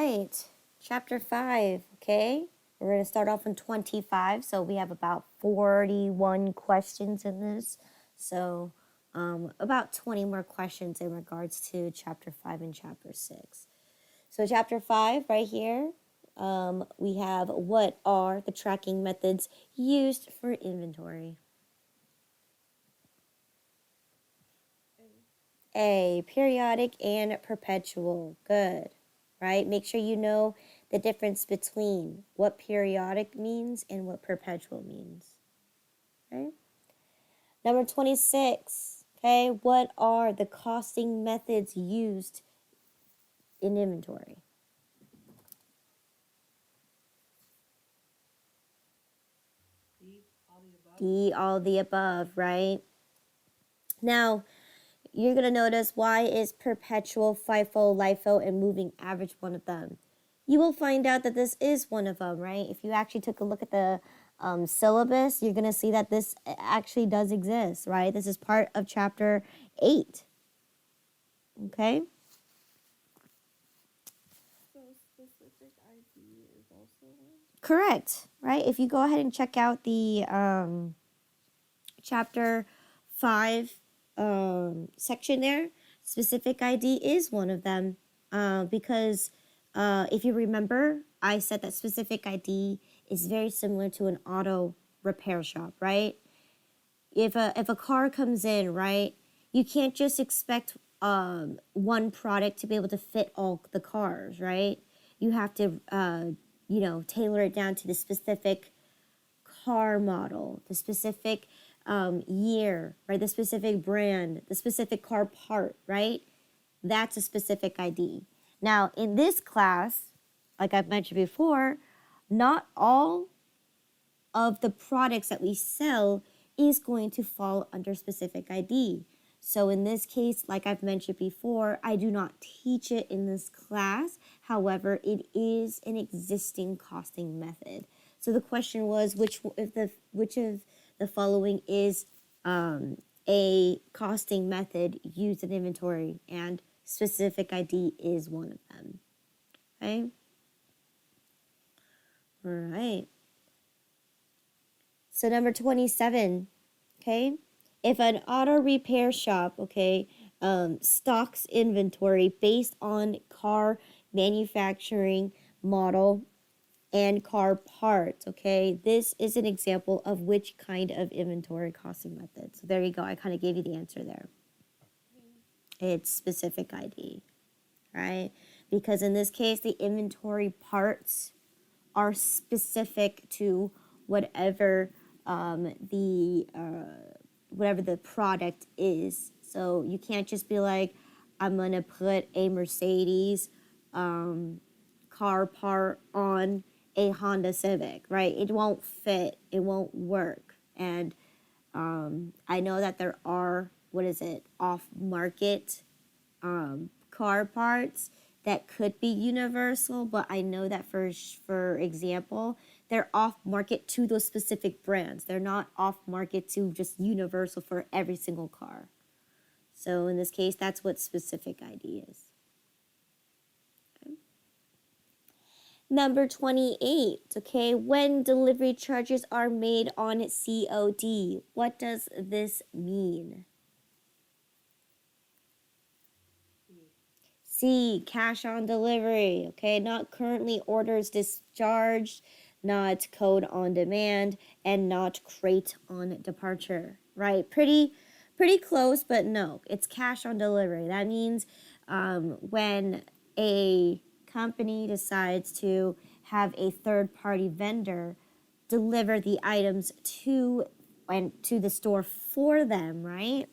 right, chapter 5, okay? We're going to start off in 25, so we have about 41 questions in this. So about 20 more questions in regards to chapter 5 and chapter 6. So chapter 5 right here, we have what are the tracking methods used for inventory? A, periodic and perpetual. Good, right? Make sure you know the difference between what periodic means and what perpetual means. Okay. Number 26. Okay, what are the costing methods used in inventory? D, all the above, right? Now, you're going to notice why is perpetual, FIFO, LIFO, and moving average one of them. You will find out that this is one of them, right? If you actually took a look at the syllabus, you're going to see that this actually does exist, right? This is part of chapter 8. Okay? So specific ID is also one? Correct, right? If you go ahead and check out the chapter 5 section there, specific ID is one of them because if you remember, I said that specific ID is very similar to an auto repair shop, right? If a car comes in, right, you can't just expect one product to be able to fit all the cars, right? You have to, tailor it down to the specific car model, the specific year, right? The specific brand, the specific car part, right? That's a specific ID. Now, in this class, like I've mentioned before, not all of the products that we sell is going to fall under specific ID. So in this case, like I've mentioned before, I do not teach it in this class. However, it is an existing costing method. So the question was, which of the following is a costing method used in inventory, and specific ID is one of them. Okay. All right. So number 27, okay? If an auto repair shop, okay, stocks inventory based on car manufacturing model and car parts, okay, this is an example of which kind of inventory costing method. So there you go. I kind of gave you the answer there. It's specific ID, right? Because in this case, the inventory parts are specific to whatever whatever the product is. So you can't just be like, I'm gonna put a Mercedes car part on a Honda Civic, right? It won't fit. It won't work. And I know that there are, off-market car parts that could be universal, but I know that for example, they're off-market to those specific brands. They're not off-market to just universal for every single car. So in this case, that's what specific ID is. Okay. Number 28, okay, when delivery charges are made on COD, what does this mean? C, cash on delivery, okay, not currently orders discharged, not code on demand, and not crate on departure, right? Pretty close, but no, it's cash on delivery. That means when a company decides to have a third-party vendor deliver the items to the store for them, right?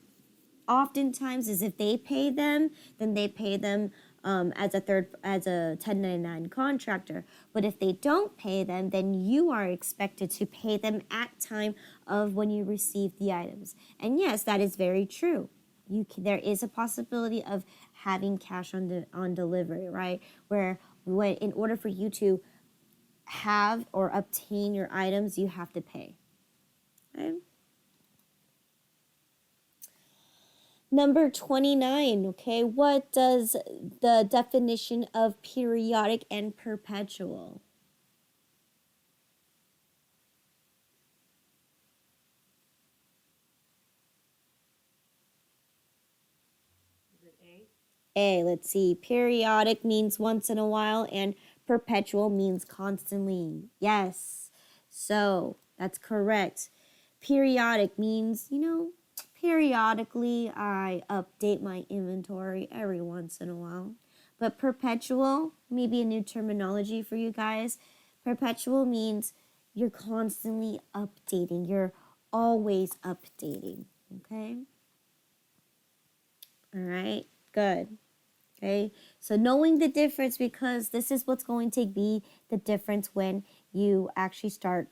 Oftentimes is if they pay them, then they pay them as a 1099 contractor. But if they don't pay them, then you are expected to pay them at time of when you receive the items. And yes, that is very true. There is a possibility of having cash on delivery, right? Where in order for you to have or obtain your items, you have to pay. Okay? Number 29, okay? What does the definition of periodic and perpetual? A, let's see. Periodic means once in a while, and perpetual means constantly. Yes. So that's correct. Periodic means, periodically I update my inventory every once in a while. But perpetual, maybe a new terminology for you guys. Perpetual means you're constantly updating, you're always updating. Okay? All right, good. Okay, so knowing the difference, because this is what's going to be the difference when you actually start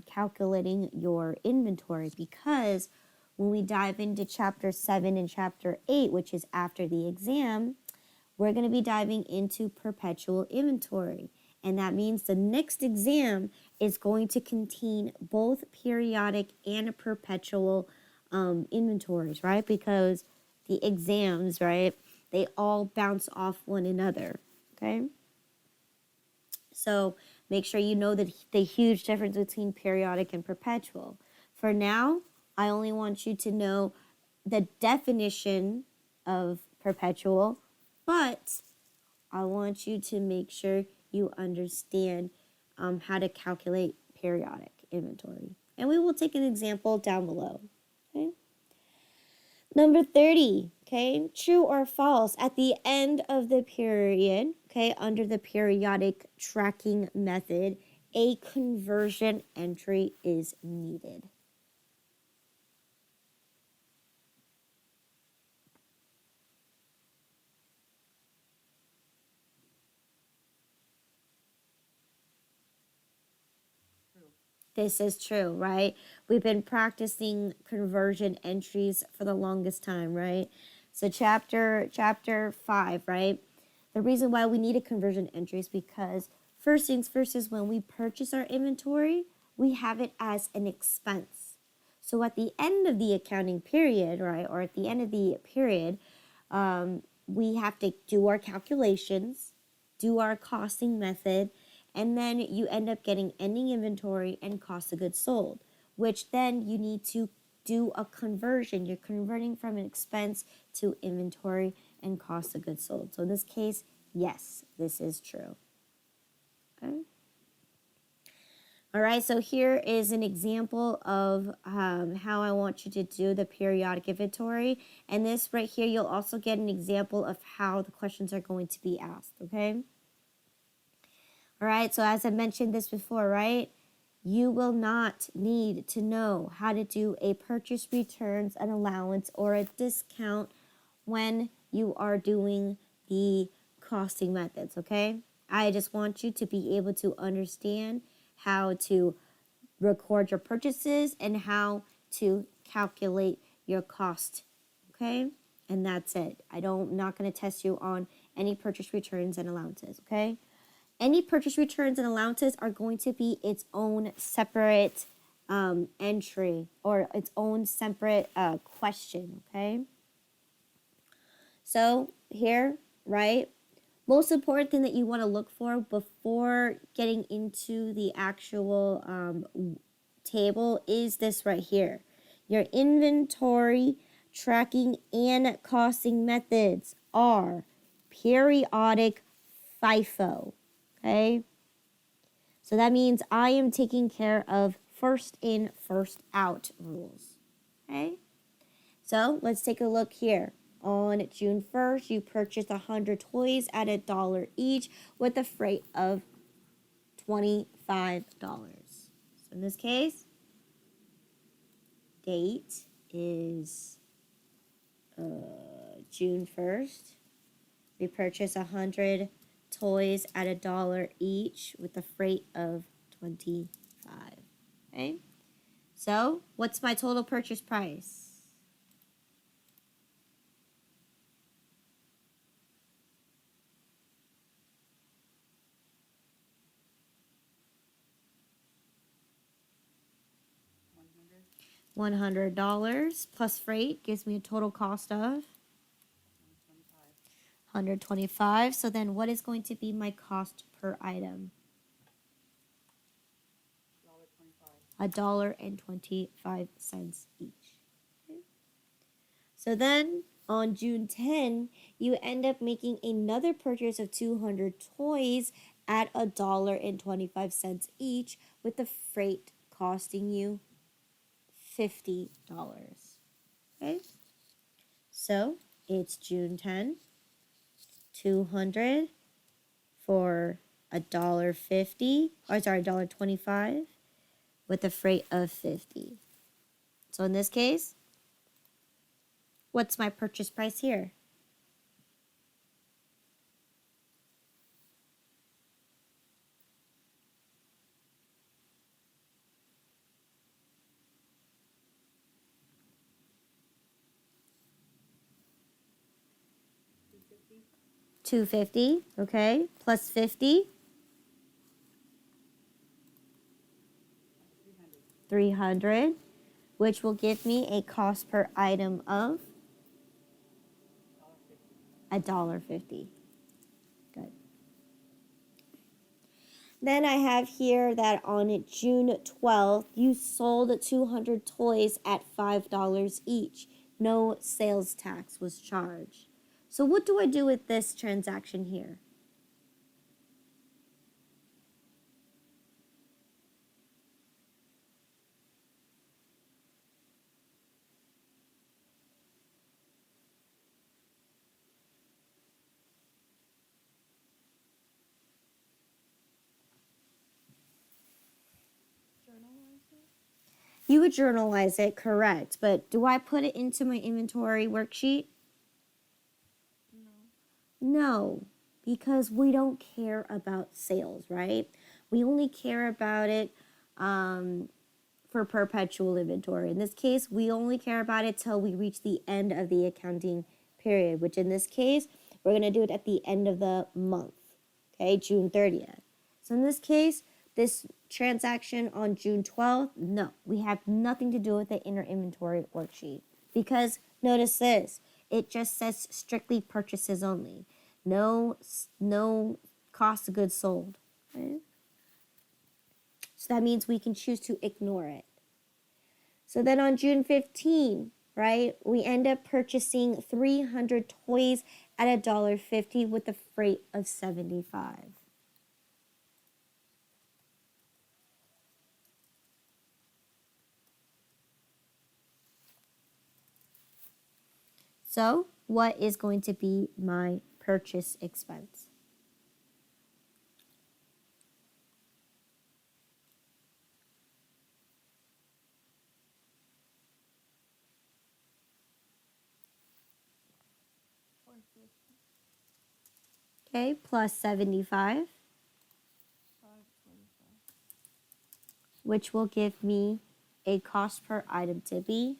calculating your inventory. Because when we dive into chapter 7 and chapter 8, which is after the exam, we're going to be diving into perpetual inventory. And that means the next exam is going to contain both periodic and perpetual inventories, right? Because the exams, right, they all bounce off one another, okay? So make sure you know the huge difference between periodic and perpetual. For now, I only want you to know the definition of perpetual, but I want you to make sure you understand how to calculate periodic inventory. And we will take an example down below. Okay. Number 30, okay, true or false, at the end of the period, okay, under the periodic tracking method, a conversion entry is needed. This is true, right? We've been practicing conversion entries for the longest time, right? So chapter 5, right? The reason why we need a conversion entry is because first things first is when we purchase our inventory, we have it as an expense. So at the end of the accounting period, right, or at the end of the period, we have to do our calculations, do our costing method, and then you end up getting ending inventory and cost of goods sold, which then you need to do a conversion. You're converting from an expense to inventory and cost of goods sold. So in this case, yes, this is true. Okay. All right, so here is an example of how I want you to do the periodic inventory. And this right here, you'll also get an example of how the questions are going to be asked, okay? All right, so as I mentioned this before, right? You will not need to know how to do a purchase returns, an allowance, or a discount when you are doing the costing methods, okay? I just want you to be able to understand how to record your purchases and how to calculate your cost, okay? And that's it. I'm not going to test you on any purchase returns and allowances, okay? Any purchase returns and allowances are going to be its own separate entry or its own separate question, okay? So here, right, most important thing that you want to look for before getting into the actual table is this right here. Your inventory tracking and costing methods are periodic FIFO. Okay? So that means I am taking care of first in, first out rules. Okay? So let's take a look here. On June 1st, you purchased 100 toys at $1 each with a freight of $25. So in this case, date is June 1st. We purchased 100 toys at $1 each with a freight of 25. Okay? So, what's my total purchase price? $100 plus freight gives me a total cost of $125. So then what is going to be my cost per item? $1.25 each. Okay. So then on June 10, you end up making another purchase of 200 toys at $1.25 each, with the freight costing you $50. Okay? So it's June 10, 200 for $1.50, or sorry, $1.25 with a freight of $50. So in this case, what's my purchase price here? $250, okay, plus 50, $300, which will give me a cost per item of $1.50. Good. Then I have here that on June 12th, you sold 200 toys at $5 each. No sales tax was charged. So what do I do with this transaction here? Journalize it? You would journalize it, correct, but do I put it into my inventory worksheet? No. No, because we don't care about sales, right? We only care about it for perpetual inventory. In this case, we only care about it till we reach the end of the accounting period, which in this case, we're going to do it at the end of the month, okay, June 30th. So in this case, this transaction on June 12th, no, we have nothing to do with it in our inventory worksheet. Because notice this, it just says strictly purchases only. No cost of goods sold. Right? So that means we can choose to ignore it. So then on June 15, right, we end up purchasing 300 toys at $1.50 with a freight of $75. So what is going to be my purchase expense? Okay, plus 75, $5.25. which will give me a cost per item to be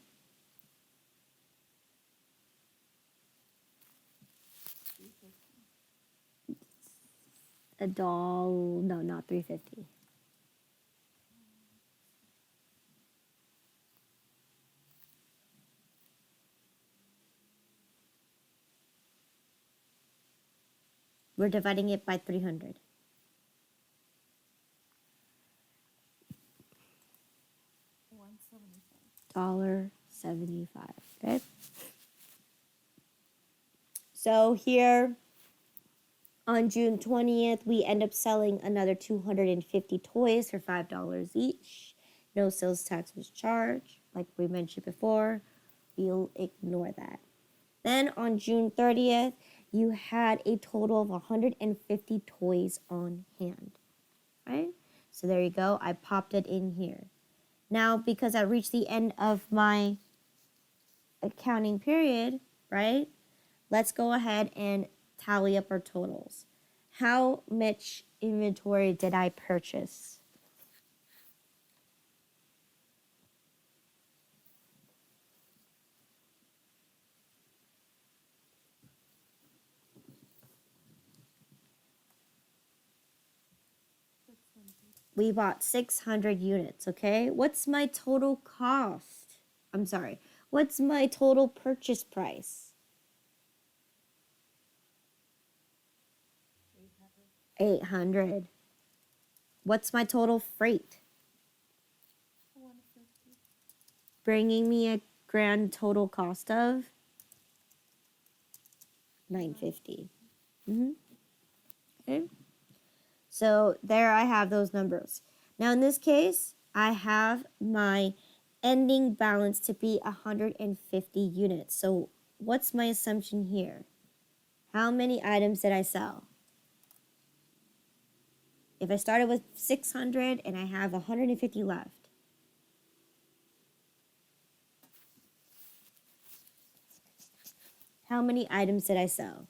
$1. No, not 350. We're dividing it by 300. $1.75. Okay. So here on June 20th, we end up selling another 250 toys for $5 each. No sales tax was charged, like we mentioned before. We'll ignore that. Then on June 30th, you had a total of 150 toys on hand, right? So there you go. I popped it in here. Now, because I reached the end of my accounting period, right? Let's go ahead and tally up our totals. How much inventory did I purchase? We bought 600 units, okay? What's my total cost? I'm sorry. What's my total purchase price? 800. What's my total freight? 150. Bringing me a grand total cost of 950. Okay. So there I have those numbers. Now in this case, I have my ending balance to be 150 units. So what's my assumption here? How many items did I sell? If I started with 600 and I have 150 left, how many items did I sell?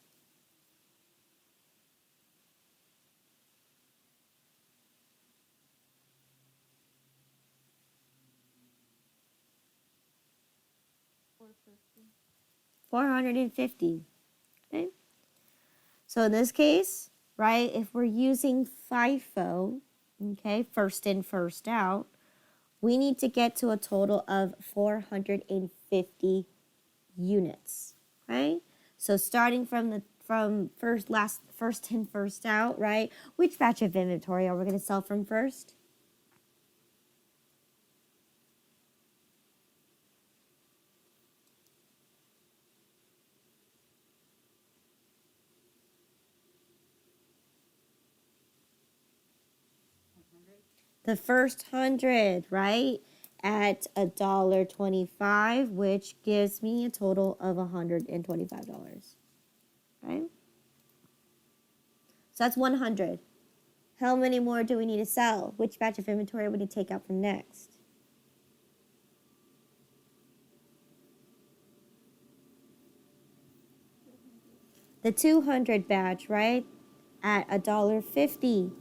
$450. 450. Okay. So in this case, right, if we're using FIFO, okay, first in, first out, we need to get to a total of 450 units. Okay? So starting from first in, first out, right? Which batch of inventory are we going to sell from first? The first 100, right? At $1.25, which gives me a total of $125. Right? So that's 100. How many more do we need to sell? Which batch of inventory would you take out from next? The 200 batch, right? At $1.50,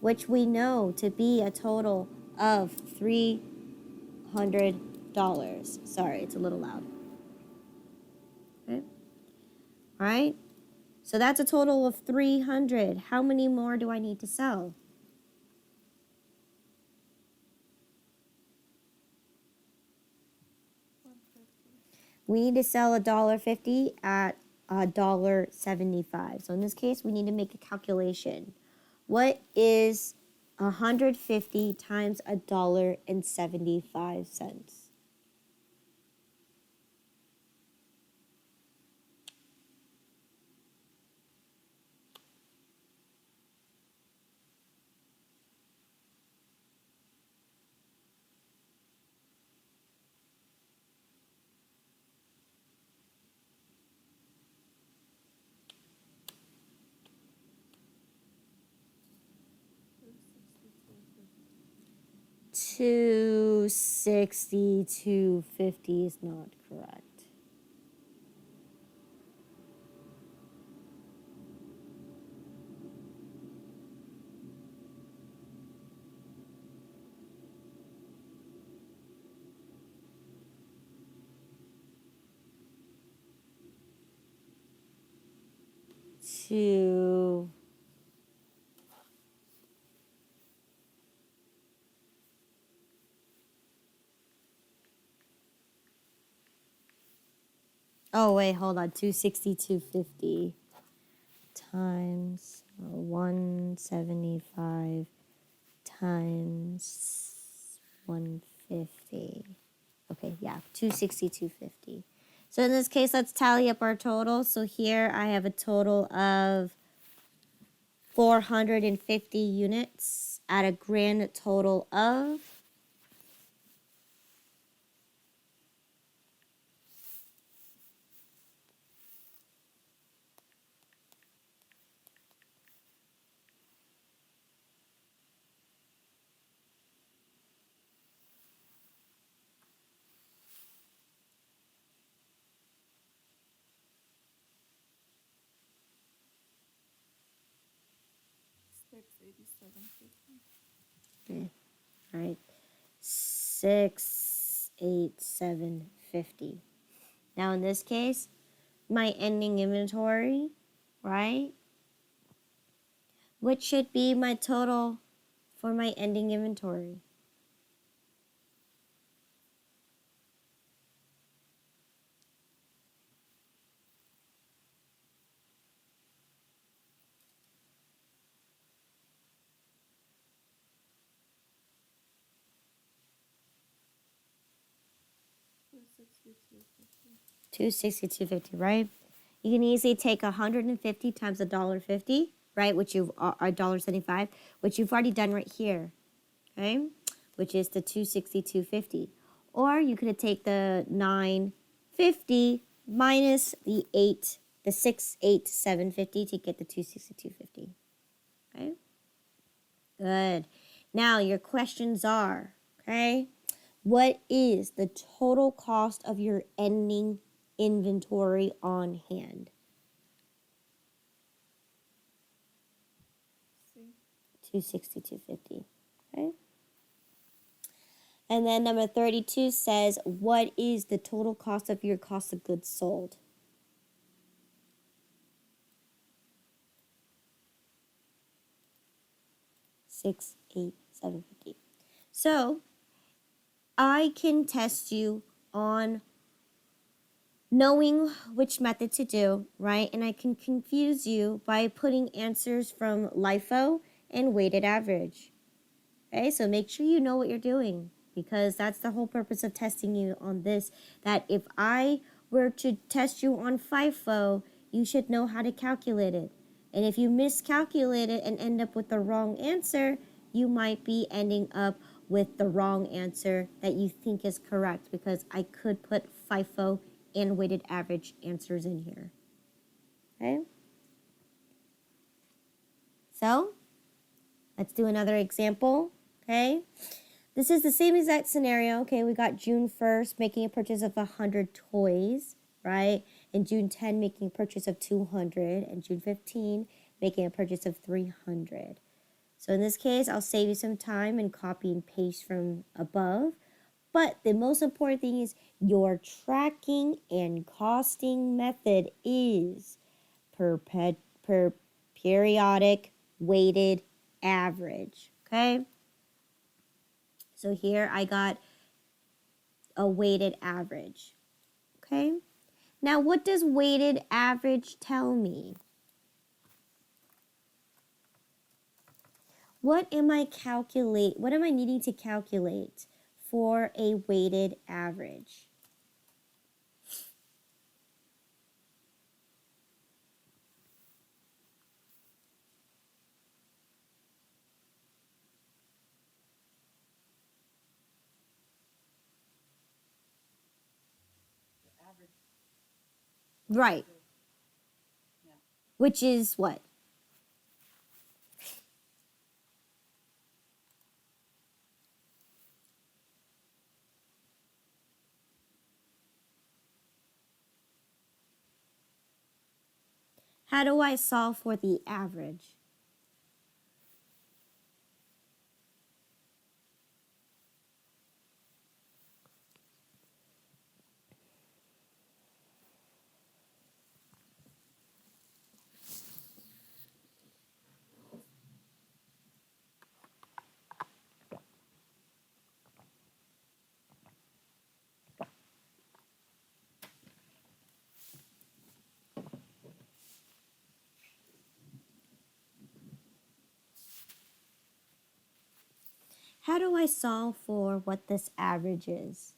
which we know to be a total of $300. Sorry, it's a little loud. Okay. All right. So that's a total of 300. How many more do I need to sell? We need to sell $1.50 at $1.75. So in this case, we need to make a calculation. What is 150 times $1.75? $260, $250 is not correct. Two. Oh wait, hold on. 260, 250 times 175 times 150. Okay, yeah, 260, 250. So in this case, let's tally up our total. So here I have a total of 450 units at a grand total of $687.50. okay, all right, 687.50. Now in this case, my ending inventory, right? What should be my total for my ending inventory? 262.50. $262.50, right? You can easily take 150 times $1.50, right? Which you've $1.75, which you've already done right here, okay? Which is the 262.50. Or you could take the 950 minus the 68750 to get the 262.50. Okay? Good. Now your questions are, okay? What is the total cost of your ending inventory on hand? C. 262.50. Okay? And then number 32 says, what is the total cost of your cost of goods sold? $687.50. So I can test you on knowing which method to do, right? And I can confuse you by putting answers from LIFO and weighted average. Okay, so make sure you know what you're doing, because that's the whole purpose of testing you on this. That if I were to test you on FIFO, you should know how to calculate it. And if you miscalculate it and end up with the wrong answer, you might be ending up with the wrong answer that you think is correct, because I could put FIFO and weighted average answers in here. Okay? So, let's do another example. Okay? This is the same exact scenario. Okay, we got June 1st making a purchase of 100 toys, right? And June 10 making a purchase of 200, and June 15 making a purchase of 300. So in this case, I'll save you some time and copy and paste from above. But the most important thing is your tracking and costing method is per periodic weighted average, okay? So here I got a weighted average, okay? Now, what does weighted average tell me? What am I needing to calculate for a weighted average? Average. Right. Yeah. Which is what? How do I solve for the average? How do I solve for what this average is?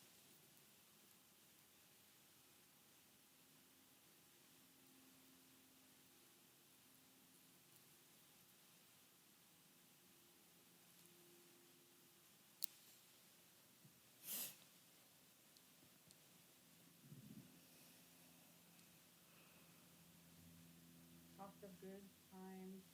Cost of goods times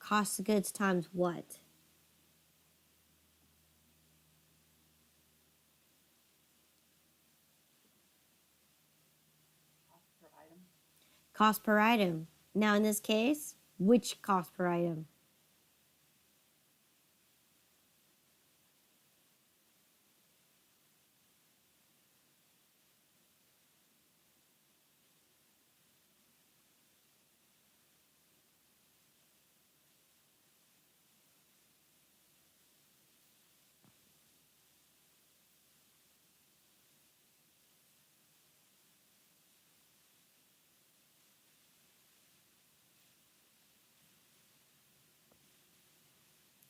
Cost of goods times what? cost per item. Cost per item. Now in this case, which cost per item?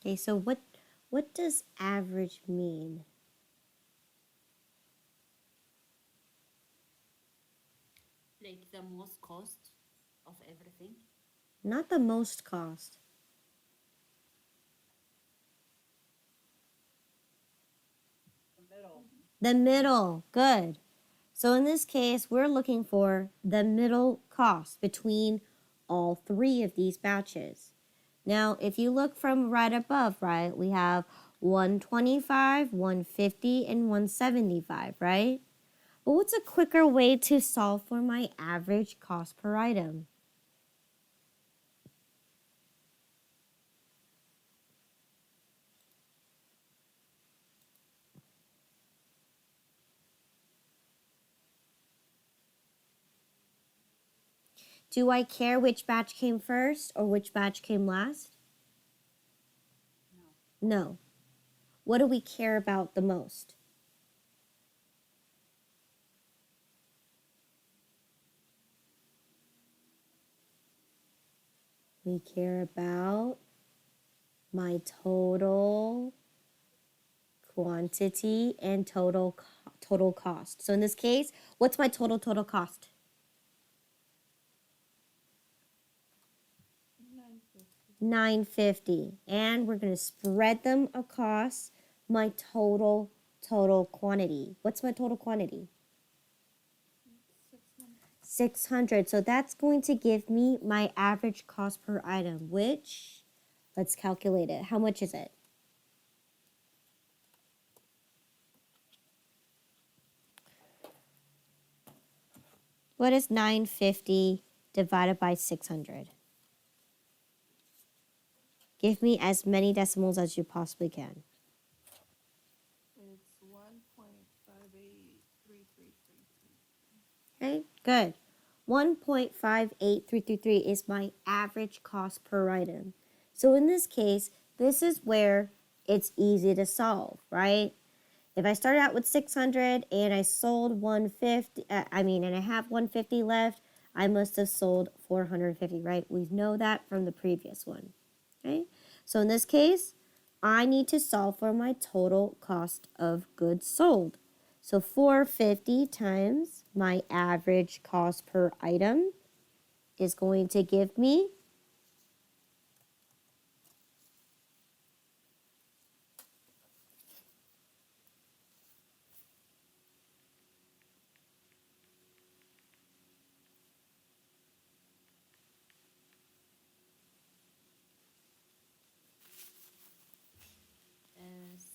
Okay, so what does average mean? Like the most cost of everything. Not the most cost. The middle. The middle. Good. So in this case, we're looking for the middle cost between all three of these batches. Now, if you look from right above, right, we have 125, 150, and 175, right? But what's a quicker way to solve for my average cost per item? Do I care which batch came first or which batch came last? No. No. What do we care about the most? We care about my total quantity and total cost. So in this case, what's my total cost? 950. $9.50. And we're going to spread them across my total quantity. What's my total quantity? 600. 600. So that's going to give me my average cost per item, which, let's calculate it. How much is it? What is 950 divided by 600? Give me as many decimals as you possibly can. It's 1.583333. Okay, good. 1.58333 is my average cost per item. So in this case, this is where it's easy to solve, right? If I started out with 600 and I sold 150, and I have 150 left, I must have sold 450, right? We know that from the previous one, okay? So in this case, I need to solve for my total cost of goods sold. So 450 times my average cost per item is going to give me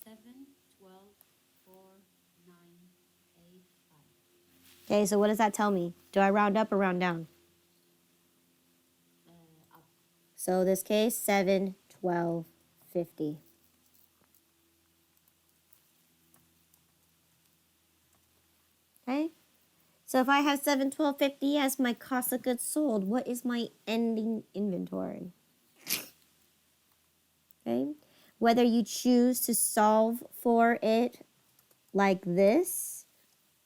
7, 12, 4, 9, 8, 5. Okay, so what does that tell me? Do I round up or round down? Up. So this case, 7, 12, 50. Okay? So if I have 7, 12, 50 as my cost of goods sold, what is my ending inventory? Okay? Whether you choose to solve for it like this,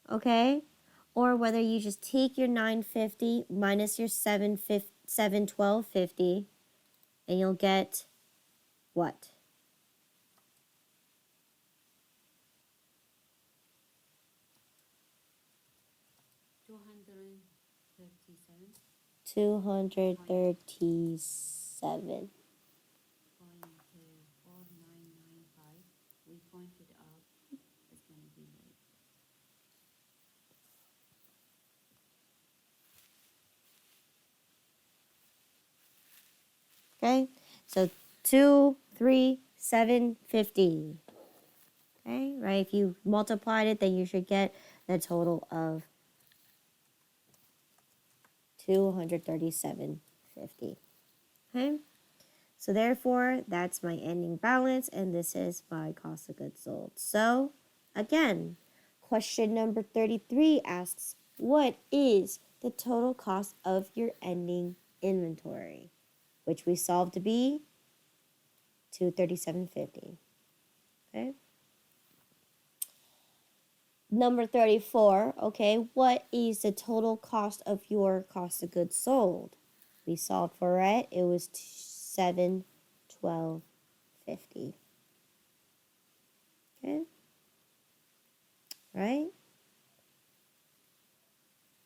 okay? Or whether you just take your 950 minus your 71250 and you'll get what? 237. 237. 4995. We pointed out it's going to be like Okay? So 23750. Okay, right? If you multiplied it, then you should get the total of 237.50. Okay, so therefore, that's my ending balance, and this is my cost of goods sold. So, again, question number 33 asks, what is the total cost of your ending inventory? Which we solved to be 237.50. Okay. Number 34, okay, what is the total cost of your cost of goods sold? We solved for it. It was 7, 12, $1.50. Okay? Right?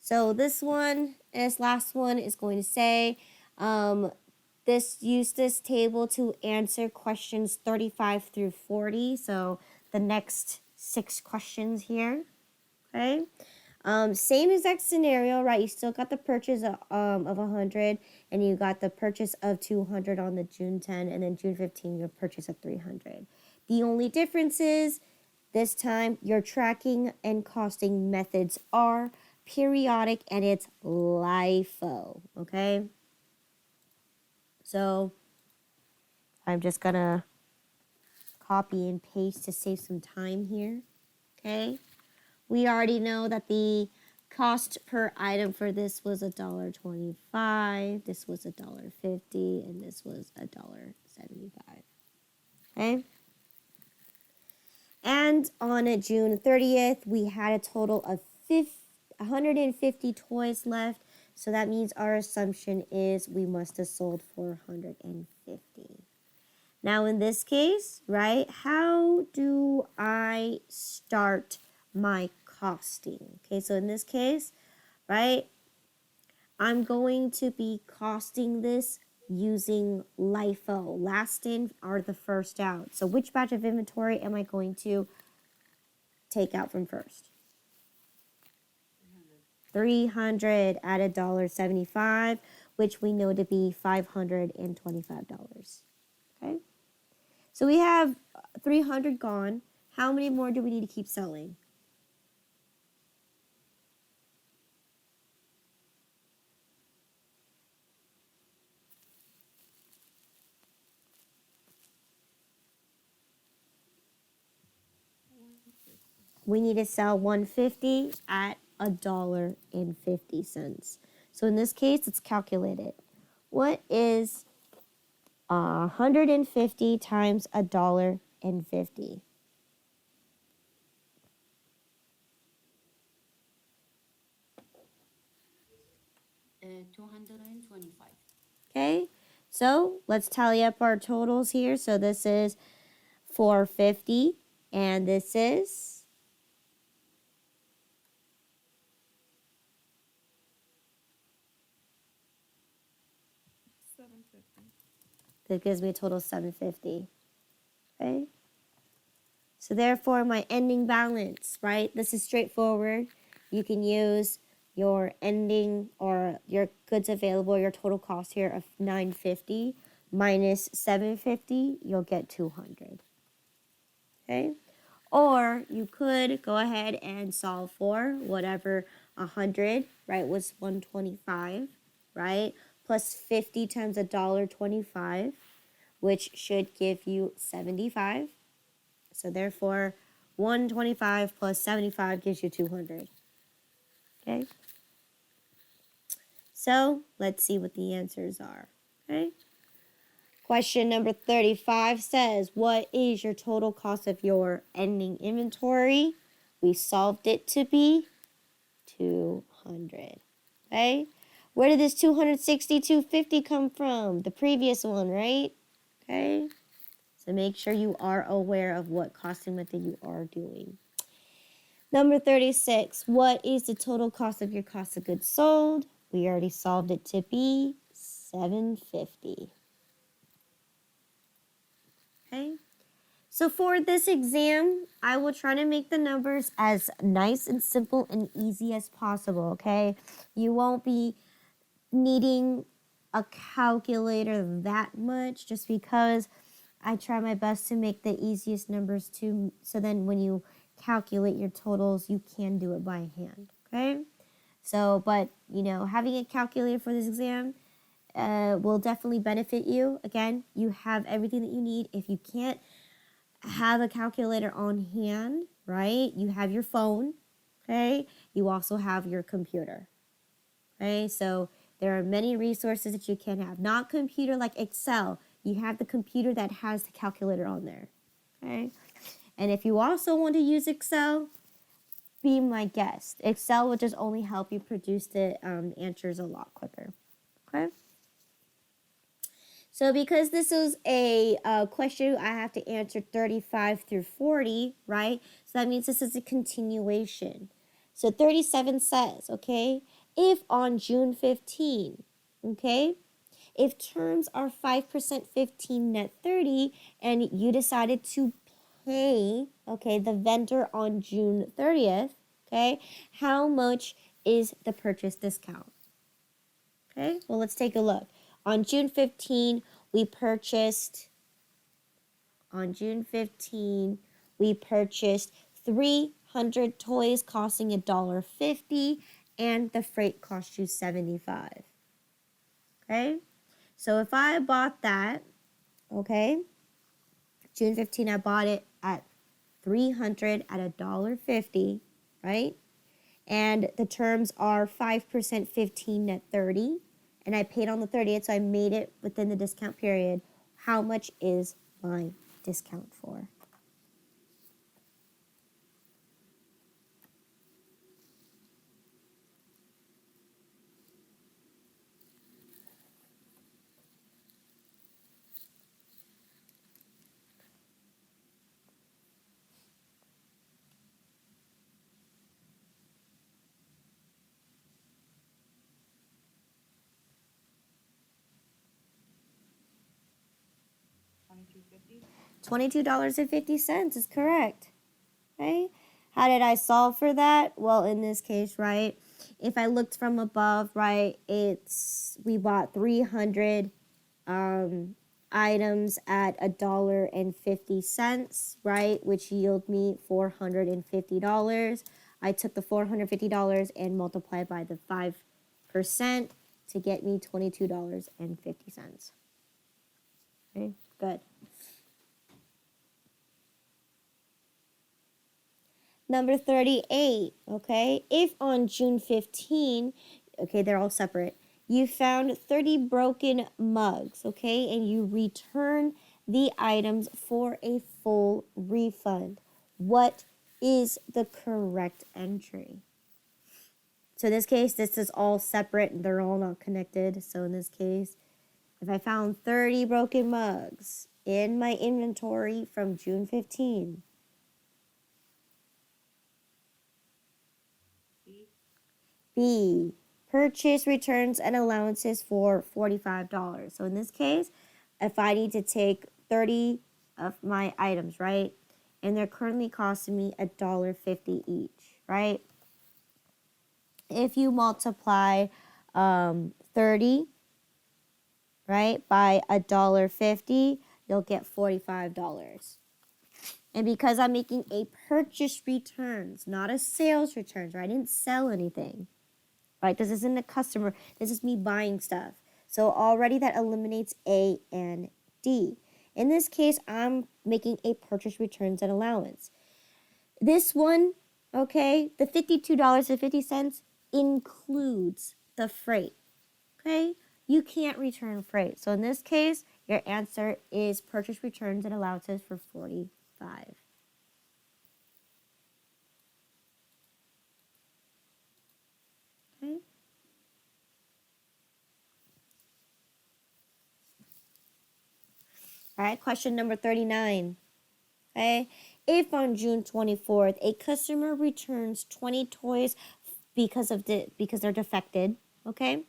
So this last one is going to say, use this table to answer questions 35 through 40. So the next 6 questions here. Okay. Same exact scenario, right? You still got the purchase of 100, and you got the purchase of 200 on the June 10, and then June 15, your purchase of 300. The only difference is this time your tracking and costing methods are periodic and it's LIFO. Okay. So I'm just gonna copy and paste to save some time here. Okay. We already know that the cost per item for this was $1.25, this was $1.50, and this was $1.75. Okay? And on June 30th, we had a total of 150 toys left. So that means our assumption is we must have sold 450. Now in this case, right, how do I start my costing? Okay, so in this case, right, I'm going to be costing this using LIFO. Last in are the first out. So which batch of inventory am I going to take out from first? 300 at $1.75, which we know to be $525. Okay. So we have 300 gone. How many more do we need to keep selling? We need to sell 150 at $1.50. So in this case, let's calculate it. What is 150 times $1.50? 225. Okay, so let's tally up our totals here. So this is 450, and this is 750. that gives me a total of 750. Okay, so therefore my ending balance, right? This is straightforward. You can use your ending or your goods available, your total cost here of 950 minus 750, you'll get 200. Okay? Or you could go ahead and solve for whatever 100, right, was 125, right? Plus 50 times $1.25, which should give you 75. So therefore, 125 plus 75 gives you 200. Okay? So let's see what the answers are. Okay? Question number 35 says, what is your total cost of your ending inventory? We solved it to be 200. Okay? Where did this 262.50 come from? The previous one, right? Okay? So make sure you are aware of what costing method you are doing. Number 36, what is the total cost of your cost of goods sold? We already solved it to be $750. Okay? So for this exam, I will try to make the numbers as nice and simple and easy as possible, okay? You won't be needing a calculator that much just because I try my best to make the easiest numbers too, so then when you calculate your totals, you can do it by hand, okay? So, but, having a calculator for this exam will definitely benefit you. Again, you have everything that you need. If you can't have a calculator on hand, right, you have your phone, okay? You also have your computer, okay? So there are many resources that you can have. Not computer like Excel. You have the computer that has the calculator on there, okay? And if you also want to use Excel, be my guest. Excel will just only help you produce the answers a lot quicker, okay? So because this is a question, I have to answer 35 through 40, right? So that means this is a continuation. So 37 says, okay, if on June 15, okay, if terms are 5% 15 net 30 and you decided to pay, okay, the vendor on June 30th, okay, how much is the purchase discount? Okay, well, let's take a look. On June 15, we purchased, on June 15, we purchased 300 toys costing $1.50 and the freight cost you $75. Okay, so if I bought that, okay, June 15, I bought it at 300 at $1.50, right? And the terms are 5% 15 net 30, and I paid on the 30th, so I made it within the discount period. How much is my discount for? $22.50. $22.50 is correct. Okay. How did I solve for that? Well, in this case, right, if I looked from above, right, we bought 300 items at $1.50, right, which yield me $450. I took the $450 and multiplied by the 5% to get me $22.50. Okay, good. Number 38, okay? If on June 15, okay, they're all separate, you found 30 broken mugs, okay, and you return the items for a full refund, what is the correct entry? So in this case, this is all separate and they're all not connected. So in this case, if I found 30 broken mugs in my inventory from June 15, B, purchase returns and allowances for $45. So in this case, if I need to take 30 of my items, right, and they're currently costing me $1.50 each, right? If you multiply 30, right, by $1.50, you'll get $45. And because I'm making a purchase returns, not a sales returns, right? I didn't sell anything. Right? This isn't a customer. This is me buying stuff. So already that eliminates A and D. In this case, I'm making a purchase returns and allowance. This one, okay, the $52.50 includes the freight. Okay? You can't return freight. So in this case, your answer is purchase returns and allowances for $45. Okay? All right, question number 39. Okay, if on June 24th a customer returns 20 toys because they're defected, okay,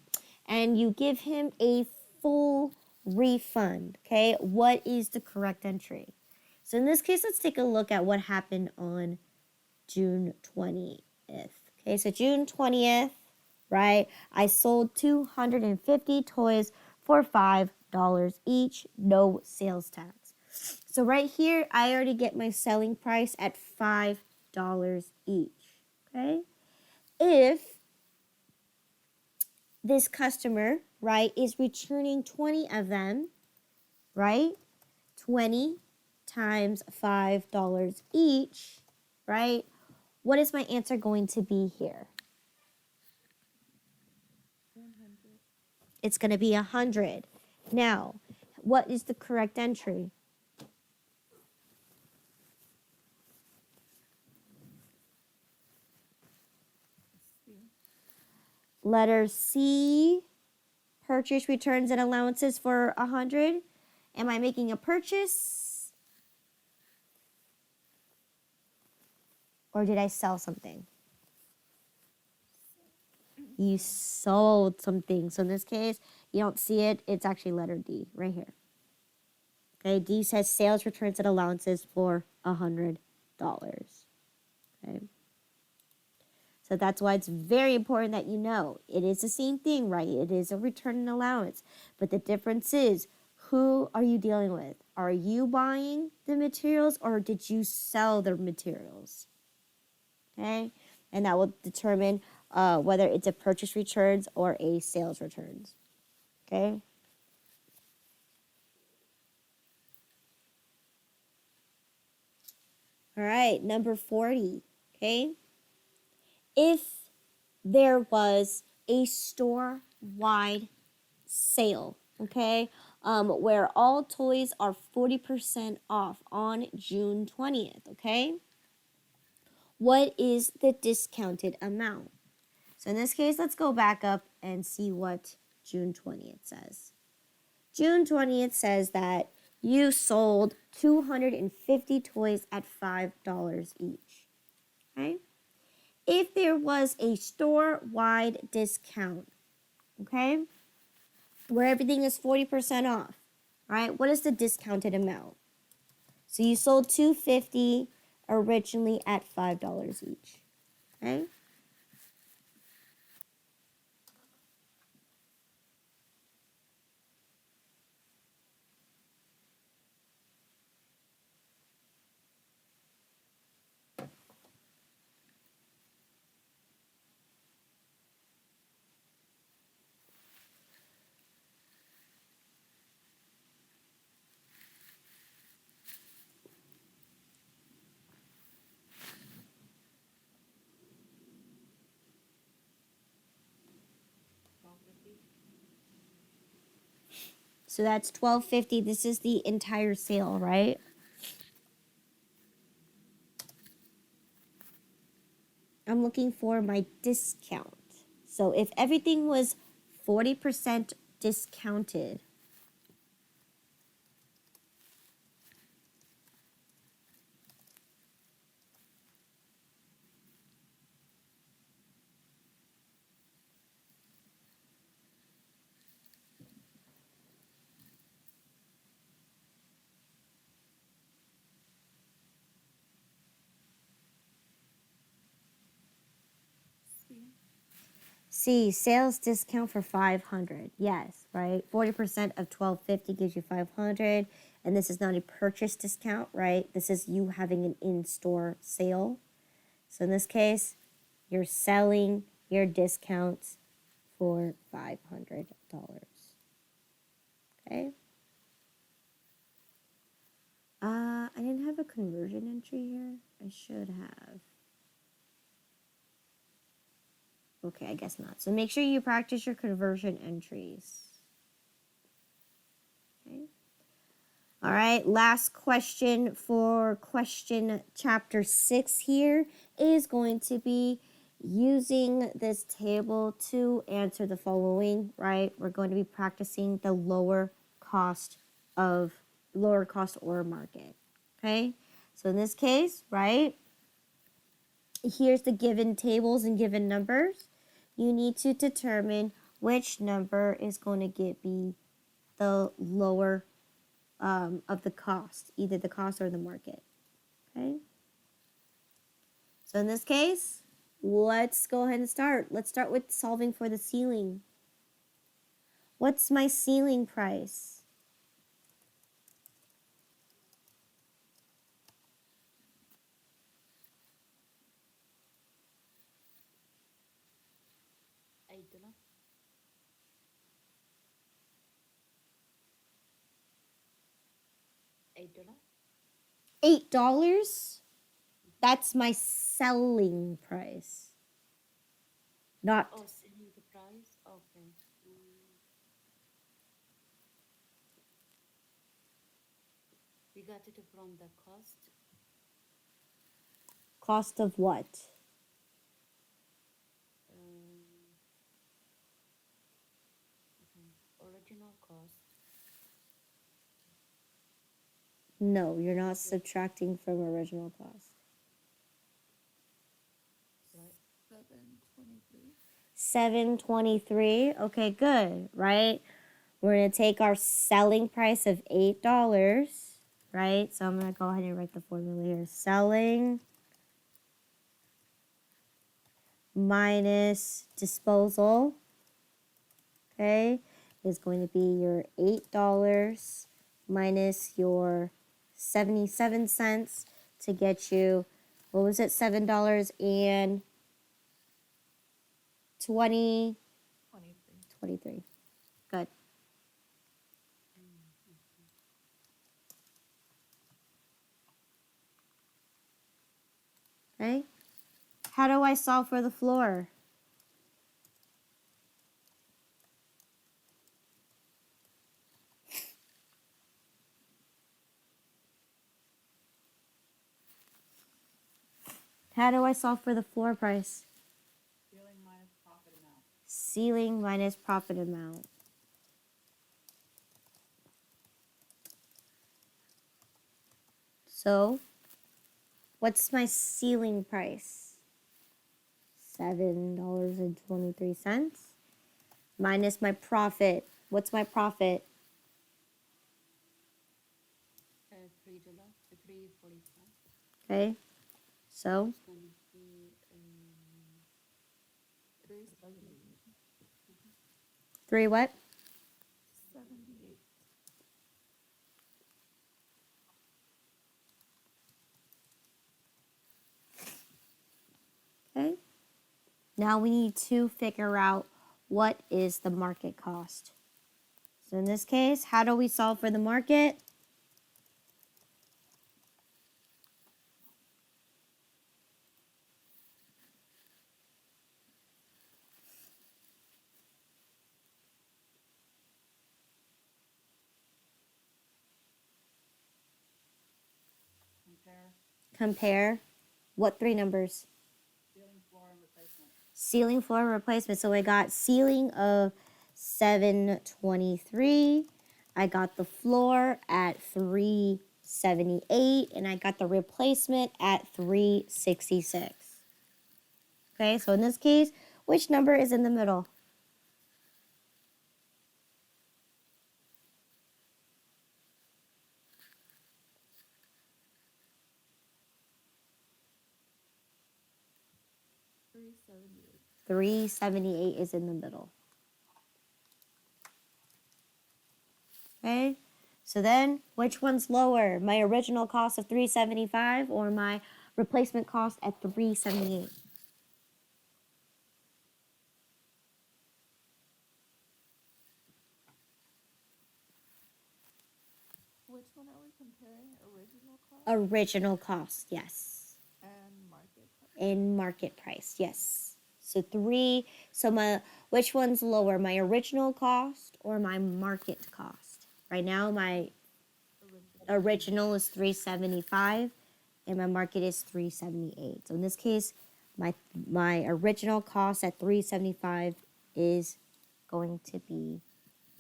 and you give him a full refund, okay, what is the correct entry? So in this case, let's take a look at what happened on June 20th. Okay, so June 20th, right? I sold 250 toys for $5 each, no sales tax. So right here, I already get my selling price at $5 each. Okay? If this customer, right, is returning 20 of them, right? 20 times $5 each, right? What is my answer going to be here? 100. It's going to be 100. Now, what is the correct entry? C. Letter C, purchase returns and allowances for 100? Am I making a purchase? Or did I sell something? You sold something. So in this case, you don't see it. It's actually letter D right here. Okay, D says sales returns and allowances for $100. Okay. So that's why it's very important that you know it is the same thing, right? It is a return and allowance. But the difference is, who are you dealing with? Are you buying the materials or did you sell the materials? Okay. And that will determine whether it's a purchase returns or a sales returns. Okay. All right, number 40. Okay. If there was a store-wide sale, okay, where all toys are 40% off on June 20th, okay? What is the discounted amount? So in this case, let's go back up and see what June 20th says. June 20th says that you sold 250 toys at $5 each, okay? If there was a store-wide discount, okay, where everything is 40% off, right? What is the discounted amount? So you sold 250 originally at $5 each, okay? So that's $12.50. This is the entire sale, right? I'm looking for my discount. So if everything was 40% discounted, C, sales discount for 500. Yes, right? 40% of 1250 gives you 500, and this is not a purchase discount, right? This is you having an in-store sale. So in this case, you're selling your discounts for $500. Okay? I didn't have a conversion entry here. I should have. Okay, I guess not. So make sure you practice your conversion entries. Okay. All right, last question for question chapter 6 here is going to be using this table to answer the following, right? We're going to be practicing the lower cost order market. Okay? So in this case, right? Here's the given tables and given numbers. You need to determine which number is going to be the lower of the cost, either the cost or the market. Okay. So in this case, let's go ahead and start. Let's start with solving for the ceiling. What's my ceiling price? $8. $8. $8? That's my selling price. Not Oh, selling the price? Okay. We got it from the cost. cost of what? Okay. No, you're not subtracting from original cost. Right? 723. 723. Okay, good, right? We're going to take our selling price of $8, right? So I'm going to go ahead and write the formula here. Selling minus disposal, okay, is going to be your $8 minus your 77 cents to get you, what was it, $7 and 23. 23. Good. Okay. How do I solve for the floor? How do I solve for the floor price? Ceiling minus profit amount. Ceiling minus profit amount. So, what's my ceiling price? $7.23 minus my profit. What's my profit? $3, 3.45. Okay, so It's gonna be 378. 3 what? 78. Okay, now we need to figure out what is the market cost. So in this case, how do we solve for the market? compare Compare what 3 numbers? ceiling, floor, and replacement. Ceiling, floor, replacement. So I got ceiling of 723. I got the floor at 378, and I got the replacement at 366. Okay, so in this case, which number is in the middle? $378. 378 is in the middle. Okay, so then which one's lower? My original cost of 375 or my replacement cost at 378? Which one are we comparing? Original cost Original cost, yes. and market price? In market price, yes. So which one's lower, my original cost or my market cost? Right now, my original is 375 and my market is 378. So in this case, my original cost at 375 is going to be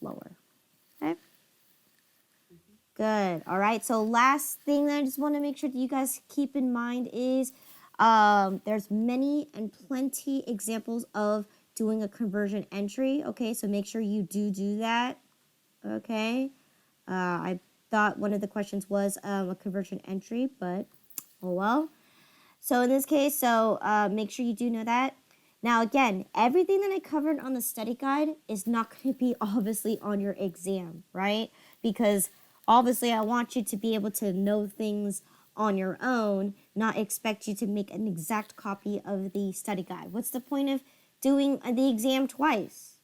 lower. Okay? Good. All right. So last thing that I just want to make sure that you guys keep in mind is there's many and plenty examples of doing a conversion entry. Okay. So make sure you do that. Okay. I thought one of the questions was a conversion entry, but oh well. So in this case, make sure you do know that. Now again, everything that I covered on the study guide is not going to be obviously on your exam, right? Because obviously I want you to be able to know things on your own, not expect you to make an exact copy of the study guide. What's the point of doing the exam twice,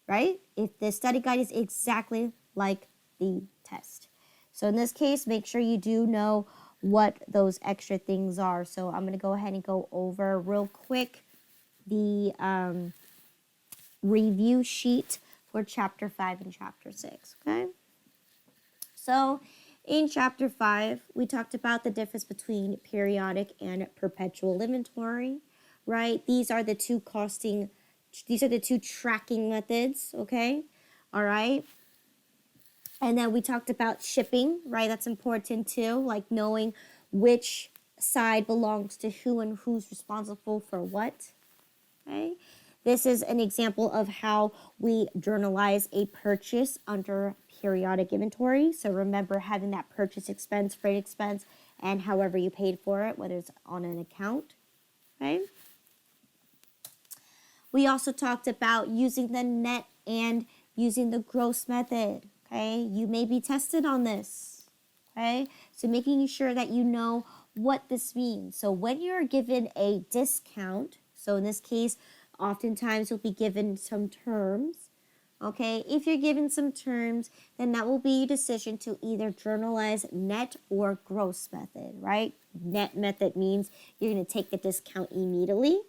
right? If the study guide is exactly like the test. So in this case, make sure you do know what those extra things are. So I'm going to go ahead and go over real quick the review sheet for chapter 5 and chapter 6, okay? So in chapter 5, we talked about the difference between periodic and perpetual inventory, right? These are the two tracking methods, okay? All right. And then we talked about shipping, right? That's important too, like knowing which side belongs to who and who's responsible for what. Okay. This is an example of how we journalize a purchase under periodic inventory. So remember having that purchase expense, freight expense, and however you paid for it, whether it's on an account. Okay. We also talked about using the net and using the gross method. Okay. You may be tested on this. Okay. So making sure that you know what this means. So when you're given a discount, so in this case, oftentimes you'll be given some terms. Okay, if you're given some terms, then that will be your decision to either journalize net or gross method, right? Net method means you're going to take the discount immediately,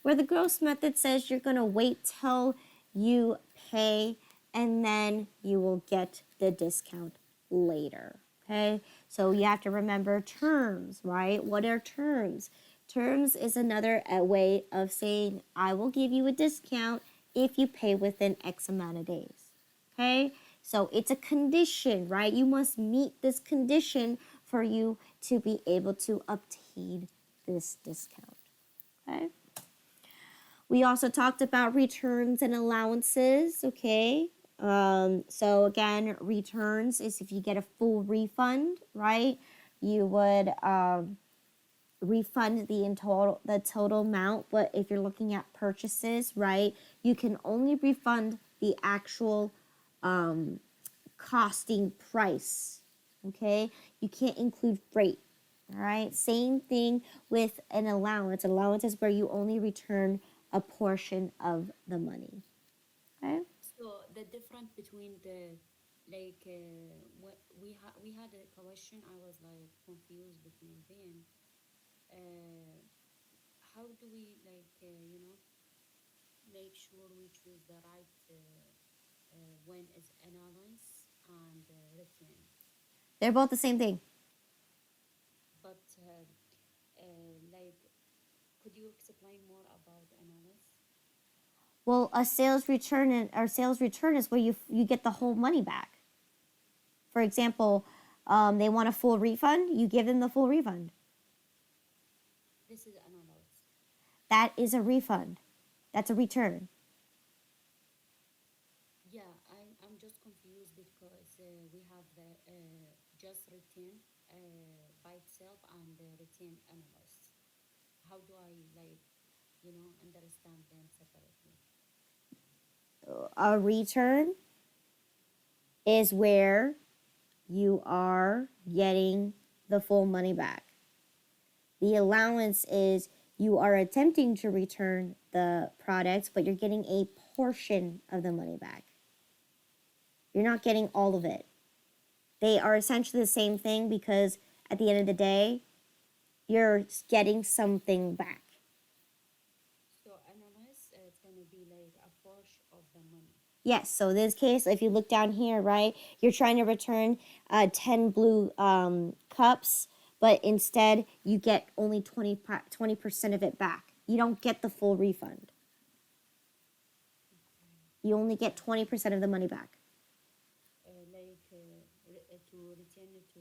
where the gross method says you're going to wait till you pay and then you will get the discount later. Okay, so you have to remember terms, right? What are terms? Terms is another way of saying I will give you a discount if you pay within X amount of days. Okay, so it's a condition, right? You must meet this condition for you to be able to obtain this discount. Okay. We also talked about returns and allowances. Okay. So again, returns is if you get a full refund, right? You would refund the total amount, but if you're looking at purchases, right, you can only refund the actual costing price. Okay, you can't include freight. All right, same thing with an allowance. An allowance is where you only return a portion of the money. Okay. So the difference between the like what we had a question. I was like confused between them. Uh, how do we like make sure we choose the right when it's allowance and return? They're both the same thing. But like, could you explain more about allowance? Well, a sales return is where you get the whole money back. For example, they want a full refund, you give them the full refund. This is allowance. That is a refund. That's a return. Yeah, I'm just confused because we have the just return by itself and the return analysis. How do I like, understand them separately? A return is where you are getting the full money back. The allowance is you are attempting to return the product, but you're getting a portion of the money back. You're not getting all of it. They are essentially the same thing because at the end of the day, you're getting something back. So analyze it's gonna be like a portion of the money. Yes, so in this case, if you look down here, right, you're trying to return 10 blue cups, but instead you get only 20% of it back. You don't get the full refund. You only get 20% of the money back. To return it to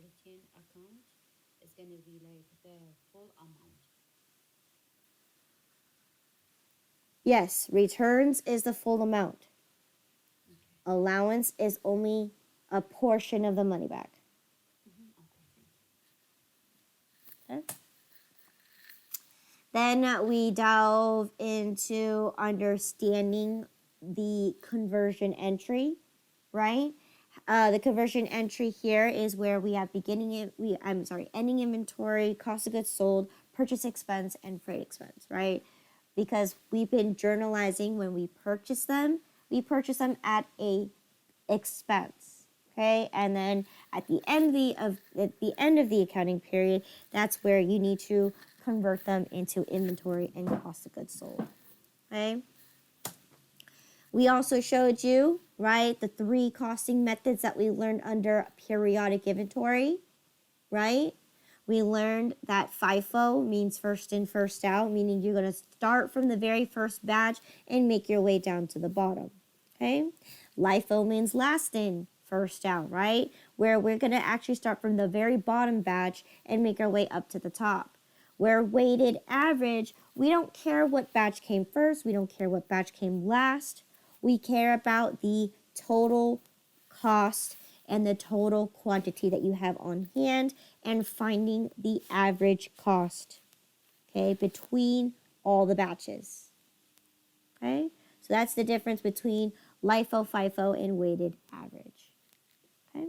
return account, it's gonna be like the full amount. Yes, returns is the full amount. Okay. Allowance is only a portion of the money back. Okay, thank you. Okay. Then we delve into understanding the conversion entry, right? The conversion entry here is where we have ending inventory, cost of goods sold, purchase expense, and freight expense, right? Because we've been journalizing when we purchase them at a expense, okay? And then at the end of the accounting period, that's where you need to convert them into inventory and cost of goods sold, okay? We also showed you, right, the 3 costing methods that we learned under periodic inventory, right? We learned that FIFO means first in, first out, meaning you're going to start from the very first batch and make your way down to the bottom, okay? LIFO means last in, first out, right? Where we're going to actually start from the very bottom batch and make our way up to the top. Where weighted average, we don't care what batch came first, we don't care what batch came last. We care about the total cost and the total quantity that you have on hand and finding the average cost, okay, between all the batches, okay? So that's the difference between LIFO, FIFO, and weighted average, okay?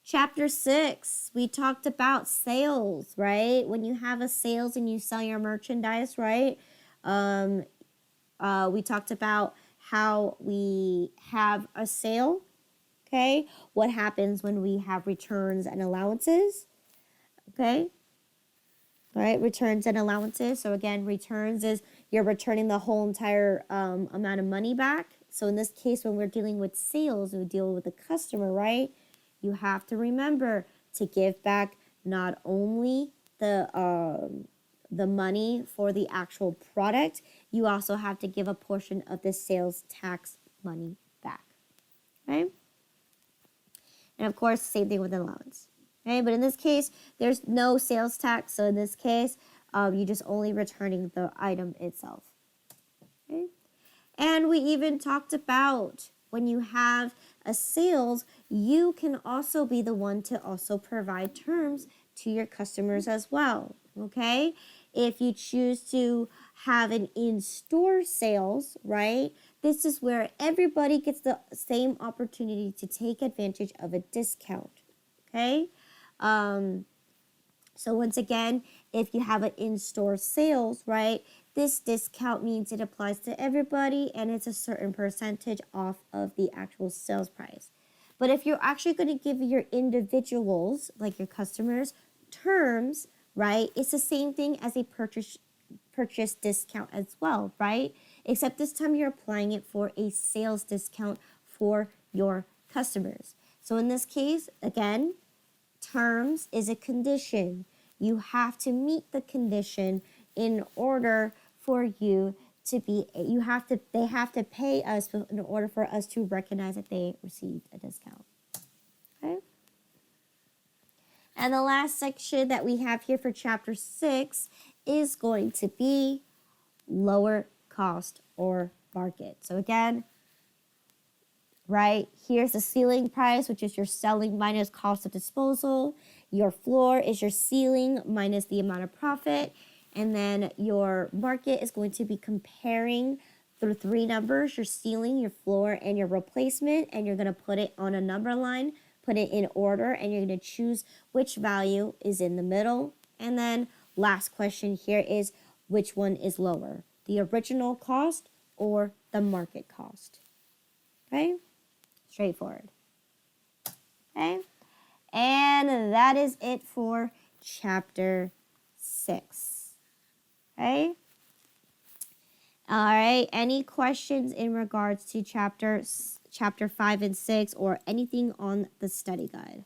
Chapter 6, we talked about sales, right? When you have a sales and you sell your merchandise, right? We talked about how we have a sale, okay? What happens when we have returns and allowances, okay? All right, returns and allowances. So again, returns is you're returning the whole entire amount of money back. So in this case, when we're dealing with sales, we deal with the customer, right? You have to remember to give back not only the money for the actual product, you also have to give a portion of the sales tax money back, right? And of course, same thing with an allowance. Okay, but in this case, there's no sales tax. So in this case, you're just only returning the item itself. Okay? And we even talked about when you have a sales, you can also be the one to also provide terms to your customers as well. Okay? If you choose to have an in-store sales, right? This is where everybody gets the same opportunity to take advantage of a discount. Okay? So once again, if you have an in-store sales, right, this discount means it applies to everybody and it's a certain percentage off of the actual sales price. But if you're actually going to give your individuals, like your customers, terms, right, it's the same thing as a purchase discount as well, right? Except this time you're applying it for a sales discount for your customers. So in this case, again, terms is a condition. You have to meet the condition in order for you to be, they have to pay us in order for us to recognize that they received a discount. Okay? And the last section that we have here for chapter 6 is going to be lower cost or market. So again, right, here's the ceiling price, which is your selling minus cost of disposal. Your floor is your ceiling minus the amount of profit. And then your market is going to be comparing through 3 numbers, your ceiling, your floor, and your replacement. And you're going to put it on a number line, put it in order, and you're going to choose which value is in the middle. And then last question here is which one is lower, the original cost or the market cost. Okay? Straightforward. Okay? And that is it for chapter 6. Okay? All right. Any questions in regards to chapter 5 and 6 or anything on the study guide?